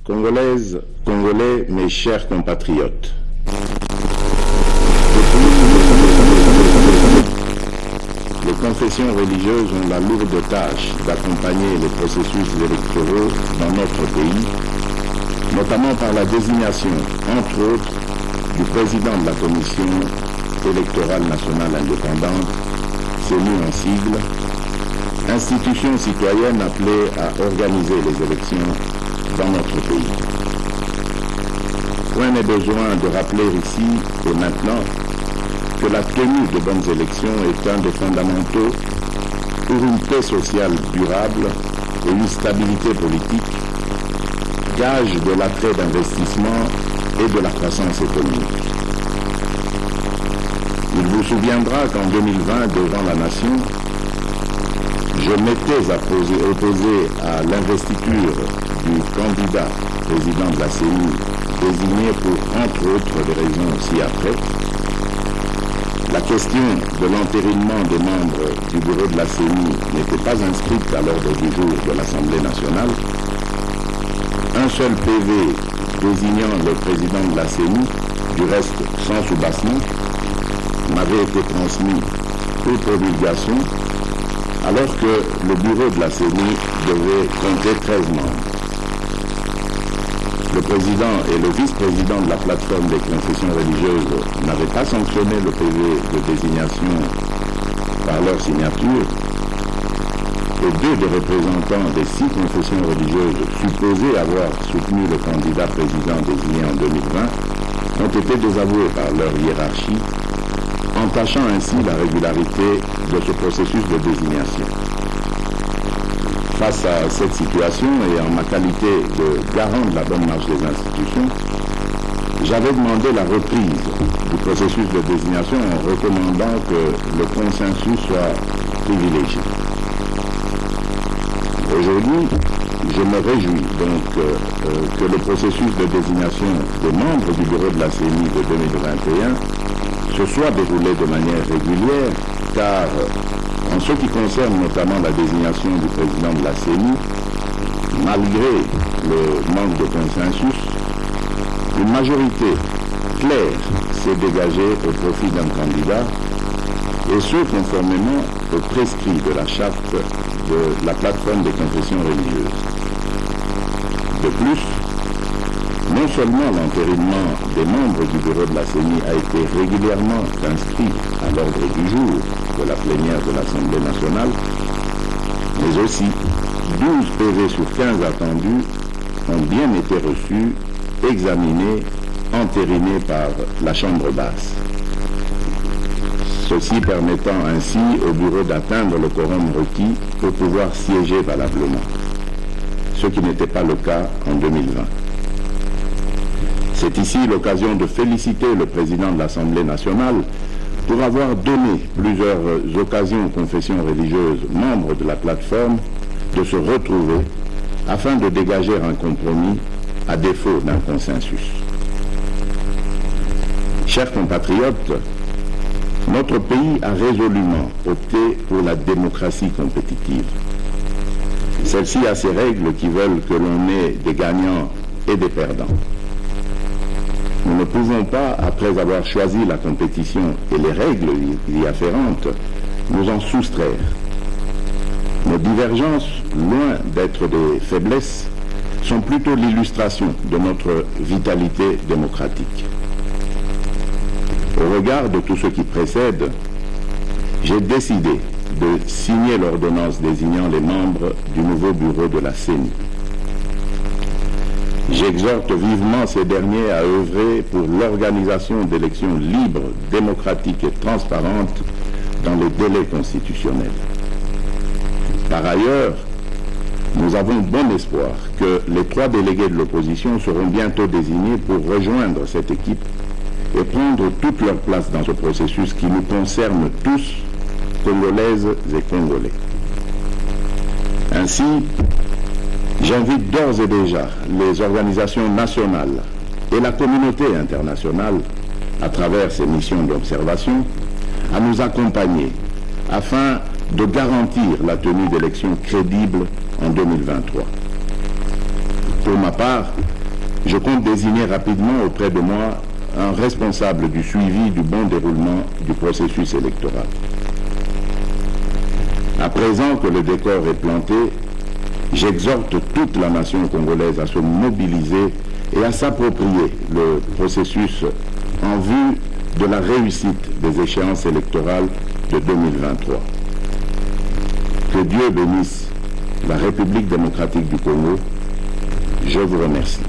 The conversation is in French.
Congolaises, Congolais, mes chers compatriotes, les confessions religieuses ont la lourde tâche d'accompagner les processus électoraux dans notre pays, notamment par la désignation, entre autres, du président de la Commission électorale nationale indépendante, CENI en sigle, institution citoyenne appelée à organiser les élections dans notre pays. Point n'est besoin de rappeler ici et maintenant que la tenue de bonnes élections est un des fondamentaux pour une paix sociale durable et une stabilité politique, gage de l'attrait d'investissement et de la croissance économique. Il vous souviendra qu'en 2020, devant la nation, je m'étais opposé à l'investiture du candidat président de la CENI, désigné pour, entre autres, des raisons ci-après. La question de l'entérinement des membres du bureau de la CENI n'était pas inscrite à l'ordre du jour de l'Assemblée nationale. Un seul PV désignant le président de la CENI, du reste sans soubassement, m'avait été transmis pour promulgation, alors que le bureau de la CENI devait compter 13 membres. Le président et le vice-président de la plateforme des confessions religieuses n'avaient pas sanctionné le PV de désignation par leur signature, et deux des représentants des 6 confessions religieuses supposés avoir soutenu le candidat président désigné en 2020 ont été désavoués par leur hiérarchie, entachant ainsi la régularité de ce processus de désignation. Face à cette situation et en ma qualité de garant de la bonne marche des institutions, j'avais demandé la reprise du processus de désignation en recommandant que le consensus soit privilégié. Aujourd'hui, je me réjouis donc que le processus de désignation des membres du bureau de la CENI de 2021 se soit déroulé de manière régulière, car en ce qui concerne notamment la désignation du président de la CENI, malgré le manque de consensus, une majorité claire s'est dégagée au profit d'un candidat, et ce conformément aux prescrits de la charte de la plateforme des confessions religieuses. De plus, non seulement l'entérinement des membres du bureau de la CENI a été régulièrement inscrit à l'ordre du jour de la plénière de l'Assemblée nationale, mais aussi 12 PV sur 15 attendus ont bien été reçus, examinés, entérinés par la Chambre basse. Ceci permettant ainsi au bureau d'atteindre le quorum requis pour pouvoir siéger valablement, ce qui n'était pas le cas en 2020. C'est ici l'occasion de féliciter le président de l'Assemblée nationale pour avoir donné plusieurs occasions aux confessions religieuses membres de la plateforme de se retrouver afin de dégager un compromis à défaut d'un consensus. Chers compatriotes, notre pays a résolument opté pour la démocratie compétitive. Celle-ci a ses règles qui veulent que l'on ait des gagnants et des perdants. Nous ne pouvons pas, après avoir choisi la compétition et les règles y afférentes, nous en soustraire. Nos divergences, loin d'être des faiblesses, sont plutôt l'illustration de notre vitalité démocratique. Au regard de tout ce qui précède, j'ai décidé de signer l'ordonnance désignant les membres du nouveau bureau de la CENI. J'exhorte vivement ces derniers à œuvrer pour l'organisation d'élections libres, démocratiques et transparentes dans les délais constitutionnels. Par ailleurs, nous avons bon espoir que les 3 délégués de l'opposition seront bientôt désignés pour rejoindre cette équipe et prendre toute leur place dans ce processus qui nous concerne tous, Congolaises et Congolais. Ainsi, j'invite d'ores et déjà les organisations nationales et la communauté internationale, à travers ces missions d'observation, à nous accompagner afin de garantir la tenue d'élections crédibles en 2023. Pour ma part, je compte désigner rapidement auprès de moi un responsable du suivi du bon déroulement du processus électoral. À présent que le décor est planté, j'exhorte toute la nation congolaise à se mobiliser et à s'approprier le processus en vue de la réussite des échéances électorales de 2023. Que Dieu bénisse la République démocratique du Congo. Je vous remercie.